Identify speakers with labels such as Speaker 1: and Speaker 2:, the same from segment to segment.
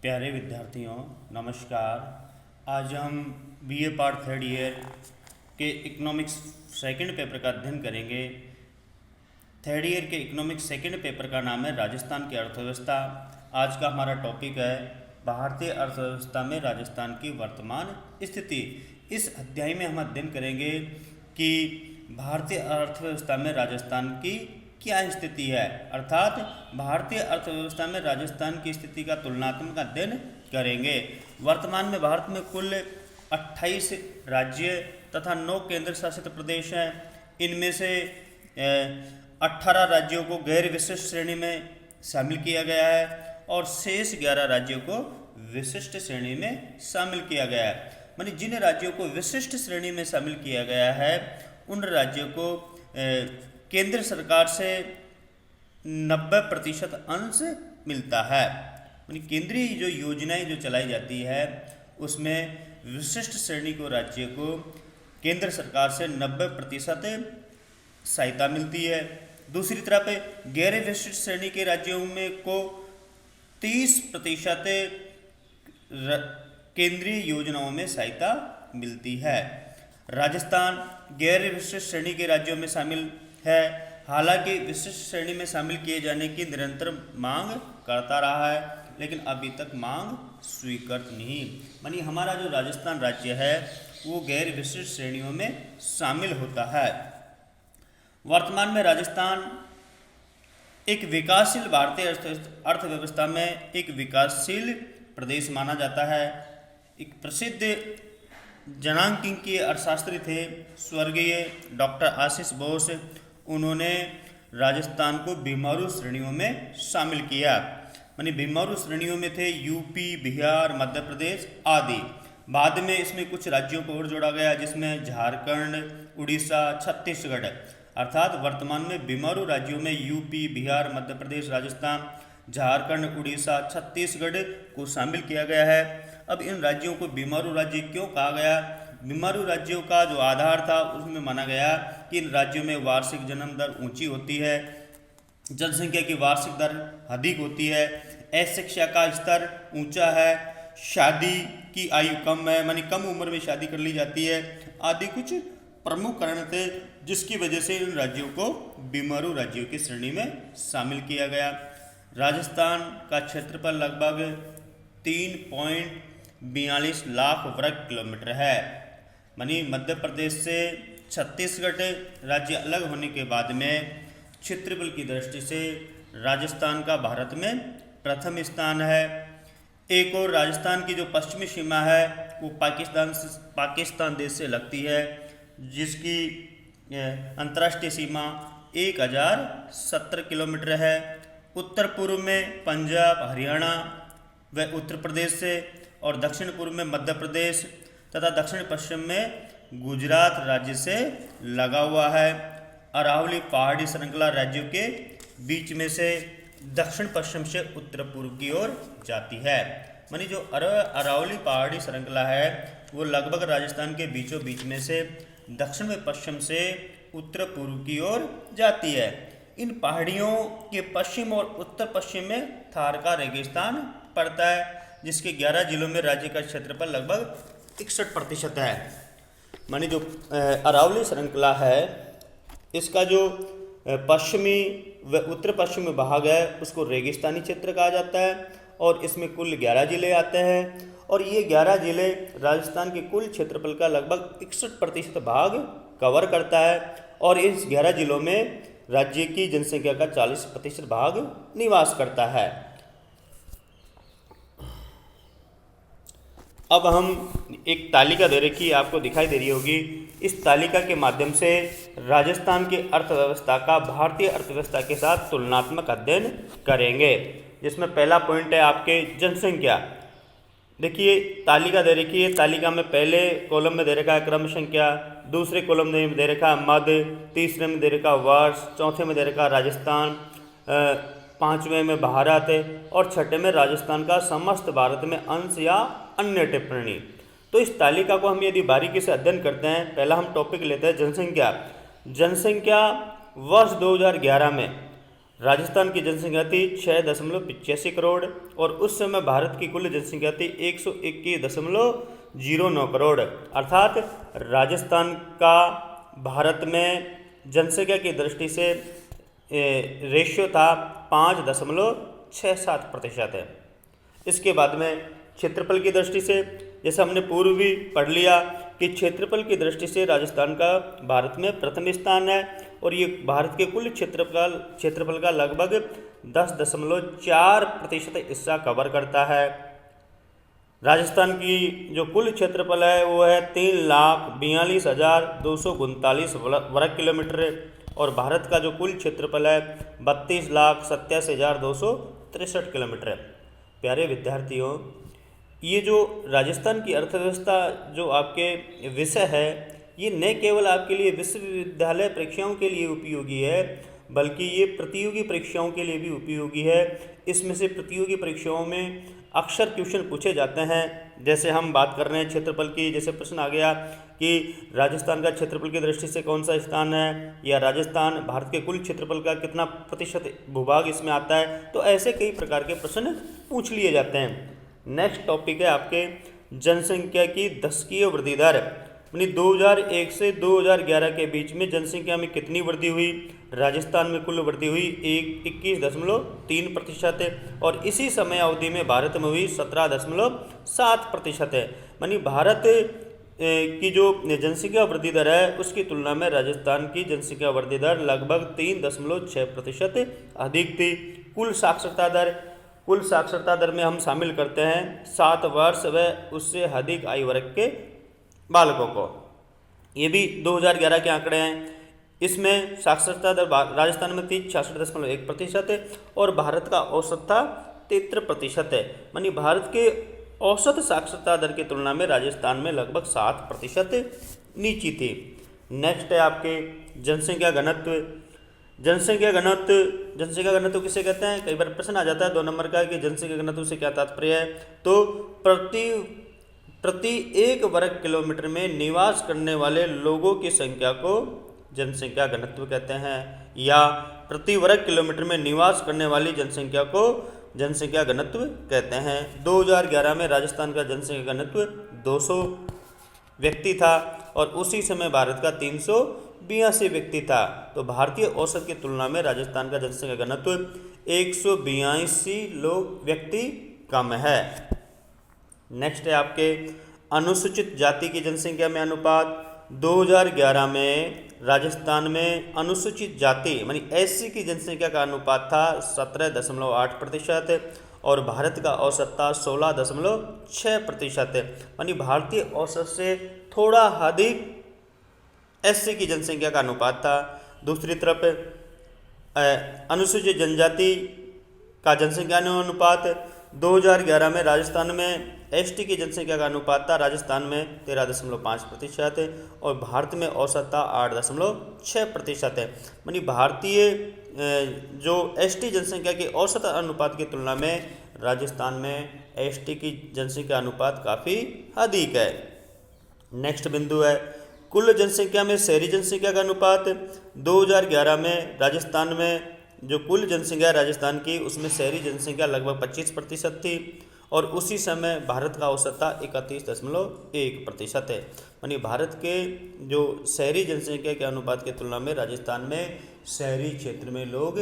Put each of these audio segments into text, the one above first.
Speaker 1: प्यारे विद्यार्थियों नमस्कार। आज हम बीए पार्ट थर्ड ईयर के इकोनॉमिक्स सेकंड पेपर का अध्ययन करेंगे। थर्ड ईयर के इकोनॉमिक्स सेकंड पेपर का नाम है राजस्थान की अर्थव्यवस्था। आज का हमारा टॉपिक है भारतीय अर्थव्यवस्था में राजस्थान की वर्तमान स्थिति। इस अध्याय में हम अध्ययन करेंगे कि भारतीय अर्थव्यवस्था में राजस्थान की क्या स्थिति है, अर्थात भारतीय अर्थव्यवस्था में राजस्थान की स्थिति का तुलनात्मक अध्ययन करेंगे। वर्तमान में भारत में कुल 28 राज्य तथा 9 केंद्र शासित प्रदेश हैं। इनमें से 18 राज्यों को गैर विशिष्ट श्रेणी में शामिल किया गया है और शेष 11 राज्यों को विशिष्ट श्रेणी में शामिल किया गया है। मानी जिन राज्यों को विशिष्ट श्रेणी में शामिल किया गया है उन राज्यों को केंद्र सरकार से 90% अंश मिलता है। यानी केंद्रीय जो योजनाएं जो चलाई जाती है उसमें विशिष्ट श्रेणी को राज्य को केंद्र सरकार से 90% सहायता मिलती है। दूसरी तरफ गैर विशिष्ट श्रेणी के राज्यों में को 30% केंद्रीय योजनाओं में सहायता मिलती है। राजस्थान गैर विशिष्ट श्रेणी के राज्यों में शामिल है। हालांकि विशिष्ट श्रेणी में शामिल किए जाने की निरंतर मांग करता रहा है, लेकिन अभी तक मांग स्वीकृत नहीं। मानी हमारा जो राजस्थान राज्य है वो गैर विशिष्ट श्रेणियों में शामिल होता है। वर्तमान में राजस्थान एक विकासशील भारतीय अर्थव्यवस्था में एक विकासशील प्रदेश माना जाता है। एक प्रसिद्ध जनांकीय अर्थशास्त्री थे स्वर्गीय डॉक्टर आशीष बोस। उन्होंने राजस्थान को बीमारू श्रेणियों में शामिल किया। मानी बीमारू श्रेणियों में थे यूपी, बिहार, मध्य प्रदेश आदि। बाद में इसमें कुछ राज्यों को और जोड़ा गया जिसमें झारखंड, उड़ीसा, छत्तीसगढ़। अर्थात वर्तमान में बीमारू राज्यों में यूपी, बिहार, मध्य प्रदेश, राजस्थान, झारखंड, उड़ीसा, छत्तीसगढ़ को शामिल किया गया है। अब इन राज्यों को बीमारू राज्य क्यों कहा गया? बीमारू राज्यों का जो आधार था उसमें माना गया कि इन राज्यों में वार्षिक जन्म दर ऊंची होती है, जनसंख्या की वार्षिक दर अधिक होती है, अशिक्षा का स्तर ऊंचा है, शादी की आयु कम है, मानी कम उम्र में शादी कर ली जाती है आदि कुछ प्रमुख कारण थे जिसकी वजह से इन राज्यों को बीमारू राज्यों की श्रेणी में शामिल किया गया। राजस्थान का क्षेत्रफल लगभग 3.42 लाख वर्ग किलोमीटर है। मानी मध्य प्रदेश से छत्तीसगढ़ राज्य अलग होने के बाद में क्षेत्रफल की दृष्टि से राजस्थान का भारत में प्रथम स्थान है। एक और राजस्थान की जो पश्चिमी सीमा है वो पाकिस्तान देश से लगती है जिसकी अंतर्राष्ट्रीय सीमा 1070 किलोमीटर है। उत्तर पूर्व में पंजाब, हरियाणा व उत्तर प्रदेश से और दक्षिण पूर्व में मध्य प्रदेश तथा दक्षिण पश्चिम में गुजरात राज्य से लगा हुआ है। अरावली पहाड़ी श्रृंखला राज्यों के बीच में से दक्षिण पश्चिम से उत्तर पूर्व की ओर जाती है। मानी जो अरावली पहाड़ी श्रृंखला है वो लगभग राजस्थान के बीचों बीच में से दक्षिण में पश्चिम से उत्तर पूर्व की ओर जाती है। इन पहाड़ियों के पश्चिम और उत्तर पश्चिम में थार का रेगिस्तान पड़ता है जिसके 11 जिलों में राज्य का क्षेत्रफल लगभग 61% है। मानी जो अरावली श्रृंखला है इसका जो पश्चिमी व उत्तर पश्चिमी भाग है उसको रेगिस्तानी क्षेत्र कहा जाता है और इसमें कुल 11 जिले आते हैं और ये 11 जिले राजस्थान के कुल क्षेत्रफल का लगभग 61% भाग कवर करता है और इस 11 जिलों में राज्य की जनसंख्या का 40% भाग निवास करता है। अब हम एक तालिका दे रखी है, आपको दिखाई दे रही होगी। इस तालिका के माध्यम से राजस्थान की अर्थव्यवस्था का भारतीय अर्थव्यवस्था के साथ तुलनात्मक अध्ययन करेंगे। जिसमें पहला पॉइंट है आपके जनसंख्या। देखिए तालिका दे रखी है, तालिका में पहले कॉलम में दे रखा है क्रम संख्या, दूसरे कॉलम में दे रखा है मध्य, तीसरे में दे रखा वर्ष, चौथे में दे रखा राजस्थान, पांचवें में भारत और छठे में राजस्थान का समस्त भारत में अंश या अन्य टिप्पणी। तो इस तालिका को हम यदि बारीकी से अध्ययन करते हैं, पहला हम टॉपिक लेते हैं जनसंख्या। जनसंख्या वर्ष 2011 में राजस्थान की जनसंख्या थी 6.85 करोड़ और उस समय भारत की कुल जनसंख्या थी 121.09 करोड़। अर्थात राजस्थान का भारत में जनसंख्या की दृष्टि से रेशियो था 5.67% है। इसके बाद में क्षेत्रफल की दृष्टि से, जैसे हमने पूर्व भी पढ़ लिया कि क्षेत्रफल की दृष्टि से राजस्थान का भारत में प्रथम स्थान है और ये भारत के कुल क्षेत्रफल का लगभग 10.4% हिस्सा कवर करता है। राजस्थान की जो कुल क्षेत्रफल है वो है 3,42,239 वर्ग किलोमीटर और भारत का जो कुल क्षेत्रफल है 32,87,263 किलोमीटर है। प्यारे विद्यार्थियों, ये जो राजस्थान की अर्थव्यवस्था जो आपके विषय है, ये न केवल आपके लिए विश्वविद्यालय परीक्षाओं के लिए उपयोगी है बल्कि ये प्रतियोगी परीक्षाओं के लिए भी उपयोगी है। इसमें से प्रतियोगी परीक्षाओं में अक्सर क्वेश्चन पूछे जाते हैं। जैसे हम बात कर रहे हैं क्षेत्रफल की, जैसे प्रश्न आ गया कि राजस्थान का क्षेत्रफल की दृष्टि से कौन सा स्थान है, या राजस्थान भारत के कुल क्षेत्रफल का कितना प्रतिशत भूभाग इसमें आता है, तो ऐसे कई प्रकार के प्रश्न पूछ लिए जाते हैं। नेक्स्ट टॉपिक है आपके जनसंख्या की दशकीय वृद्धि दर, यानी 2001 से 2011 के बीच में जनसंख्या में कितनी वृद्धि हुई। राजस्थान में कुल वृद्धि हुई 21.3% है और इसी समय अवधि में भारत में हुई 17.7% है। यानी भारत की जो जनसंख्या वृद्धि दर है उसकी तुलना में राजस्थान की जनसंख्या वृद्धि दर लगभग 3.6% अधिक थी। कुल साक्षरता दर में हम शामिल करते हैं 7 वर्ष व उससे अधिक आयु वर्ग के बालकों को। ये भी 2011 के आंकड़े हैं। इसमें साक्षरता दर राजस्थान में थी 66.1% है और भारत का औसत था 73% है। यानी भारत के औसत साक्षरता दर की तुलना में राजस्थान में लगभग 7% नीची थी। नेक्स्ट है आपके जनसंख्या घनत्व। जनसंख्या घनत्व किसे कहते हैं? कई बार प्रश्न आ जाता है 2 नंबर का कि जनसंख्या घनत्व से क्या तात्पर्य है। तो प्रति 1 वर्ग किलोमीटर में निवास करने वाले लोगों की संख्या को जनसंख्या घनत्व कहते हैं, या प्रति वर्ग किलोमीटर में निवास करने वाली जनसंख्या को जनसंख्या घनत्व कहते हैं। 2011 में राजस्थान का जनसंख्या घनत्व 200 व्यक्ति था और उसी समय भारत का 382 व्यक्ति था। तो भारतीय औसत की तुलना में राजस्थान का जनसंख्या घनत्व 182 व्यक्ति कम है। नेक्स्ट है आपके अनुसूचित जाति की जनसंख्या में अनुपात। 2011 में राजस्थान में अनुसूचित जाति यानी एससी की जनसंख्या का अनुपात था 17.8% और भारत का औसत था 16.6%। यानी भारतीय औसत से थोड़ा अधिक एससी की जनसंख्या का अनुपात था। दूसरी तरफ अनुसूचित जनजाति का जनसंख्या अनुपात 2011 में राजस्थान में एसटी की जनसंख्या का अनुपात था राजस्थान में 13.5% है और भारत में औसत था 8.6% है। यानी भारतीय जो एसटी जनसंख्या की औसत अनुपात की तुलना में राजस्थान में एसटी की जनसंख्या अनुपात काफ़ी अधिक है। नेक्स्ट बिंदु है कुल जनसंख्या में शहरी जनसंख्या का अनुपात। 2011 में राजस्थान में जो कुल जनसंख्या राजस्थान की उसमें शहरी जनसंख्या लगभग 25% थी और उसी समय भारत का औसत था 31.1% है। यानी भारत के जो शहरी जनसंख्या के अनुपात की तुलना में राजस्थान में शहरी क्षेत्र में लोग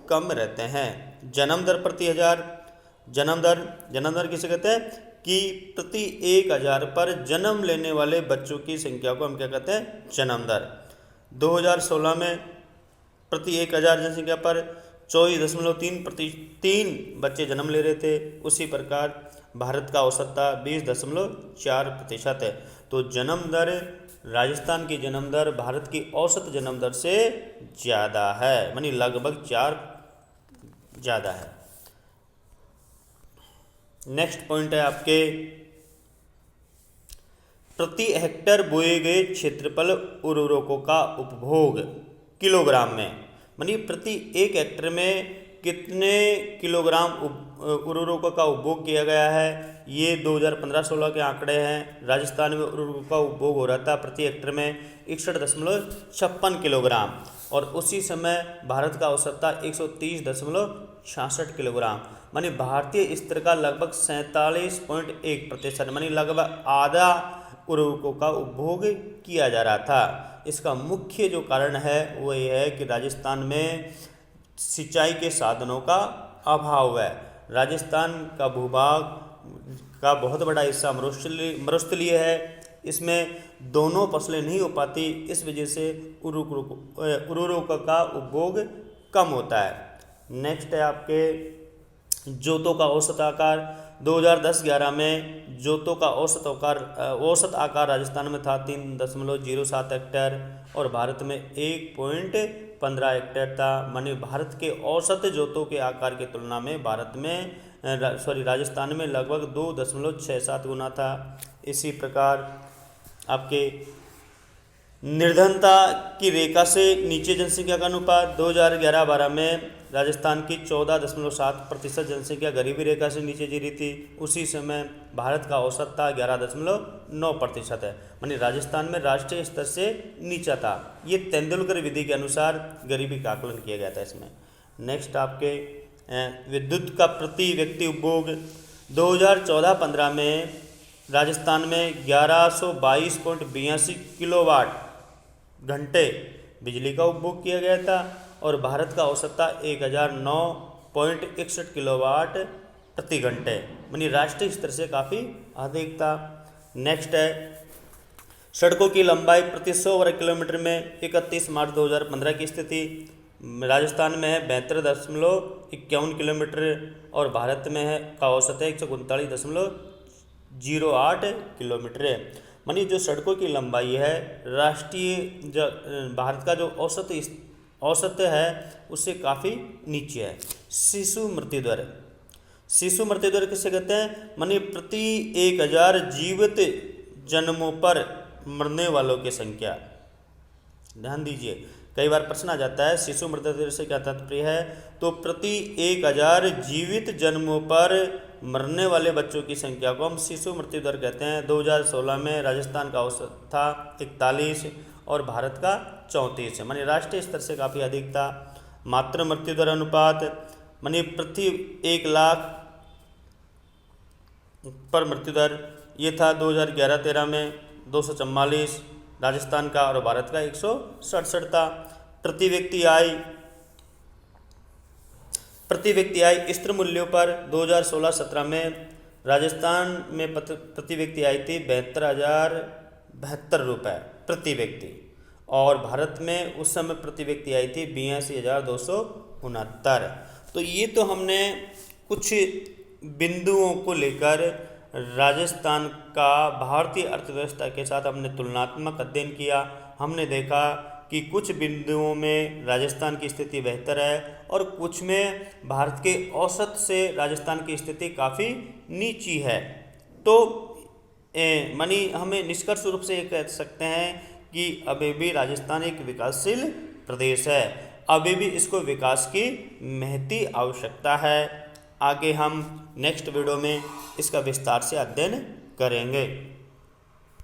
Speaker 1: कम रहते हैं। जन्म दर प्रति हजार। जन्म दर किसे कहते हैं कि प्रति 1000 पर जन्म लेने वाले बच्चों की संख्या को हम क्या कहते हैं? जन्म दर। 2016 में प्रति 1000 जनसंख्या पर 24.3 बच्चे जन्म ले रहे थे। उसी प्रकार भारत का औसत था 20.4% है। तो जन्म दर राजस्थान की जन्म दर भारत की औसत जन्म दर से ज़्यादा है, यानी लगभग 4 ज़्यादा है। नेक्स्ट पॉइंट है आपके प्रति हेक्टेयर बोए गए क्षेत्रफल उर्वरकों का उपभोग किलोग्राम में, यानी प्रति 1 हेक्टेयर में कितने किलोग्राम उर्वरकों का उपभोग किया गया है। ये 2015-16 के आंकड़े हैं। राजस्थान में उर्वरकों का उपभोग हो रहा था प्रति हेक्टेयर में 61.56 किलोग्राम। और उसी समय भारत का औसत था 130.66 किलोग्राम। मानी भारतीय स्तर का लगभग 47.1%, मानी लगभग आधा उर्वरकों का उपभोग किया जा रहा था। इसका मुख्य जो कारण है वो ये है कि राजस्थान में सिंचाई के साधनों का अभाव है। राजस्थान का भूभाग का बहुत बड़ा हिस्सा मरुस्थलीय है, इसमें दोनों फसलें नहीं हो पाती, इस वजह से उर्वरकों का उपभोग कम होता है। नेक्स्ट है आपके जोतों का औसत आकार। 2010-11 में जोतों का औसत आकार राजस्थान में था 3.07 हेक्टेयर और भारत में 1.15 हेक्टेयर था। मानी भारत के औसत जोतों के आकार की तुलना में राजस्थान में लगभग 2.67 गुना था। इसी प्रकार आपके निर्धनता की रेखा से नीचे जनसंख्या का अनुपात 2011-12 में राजस्थान की 14.7% जनसंख्या गरीबी रेखा से नीचे जी रही थी। उसी समय भारत का औसत था 11.9% है, यानी राजस्थान में राष्ट्रीय स्तर से नीचा था। ये तेंदुलकर विधि के अनुसार गरीबी का आकलन किया गया था इसमें। नेक्स्ट आपके विद्युत का प्रति व्यक्ति उपभोग 2014-15 में राजस्थान में 1122.82 किलोवाट घंटे बिजली का उपभोग किया गया था और भारत का औसत था 1009.61 किलोवाट प्रति घंटे, यानी राष्ट्रीय स्तर से काफ़ी अधिक था। नेक्स्ट है सड़कों की लंबाई प्रति 100 वर्ग किलोमीटर में 31 मार्च 2015 की स्थिति। राजस्थान में है 72.51 किलोमीटर और भारत में है का औसत है 139.08 किलोमीटर है। मानी जो सड़कों की लंबाई है राष्ट्रीय भारत का जो औसत है उससे काफ़ी नीचे है। शिशु मृत्यु दर किसे कहते हैं? मानी प्रति 1000 जीवित जन्मों पर मरने वालों की संख्या। ध्यान दीजिए, कई बार प्रश्न आ जाता है शिशु मृत्यु दर से क्या तात्पर्य है, तो प्रति 1000 जीवित जन्मों पर मरने वाले बच्चों की संख्या को हम शिशु मृत्यु दर कहते हैं। 2016 में राजस्थान का औसत था 41 और भारत का 34 है, मानी राष्ट्रीय स्तर से काफ़ी अधिक था। मातृ मृत्यु दर अनुपात मानी प्रति 1 लाख पर मृत्यु दर ये था 2011-13 में 244 राजस्थान का और भारत का 167 था। प्रति व्यक्ति आय स्थिर मूल्यों पर 2016-17 में राजस्थान में प्रति व्यक्ति आय थी 72,072 रुपये प्रति व्यक्ति और भारत में उस समय प्रति व्यक्ति आई थी 82,269। तो ये तो हमने कुछ बिंदुओं को लेकर राजस्थान का भारतीय अर्थव्यवस्था के साथ हमने तुलनात्मक अध्ययन किया। हमने देखा कि कुछ बिंदुओं में राजस्थान की स्थिति बेहतर है और कुछ में भारत के औसत से राजस्थान की स्थिति काफ़ी नीची है। तो मानी हमें निष्कर्ष रूप से ये कह सकते हैं कि अभी भी राजस्थान एक विकासशील प्रदेश है, अभी भी इसको विकास की महती आवश्यकता है। आगे हम नेक्स्ट वीडियो में इसका विस्तार से अध्ययन करेंगे।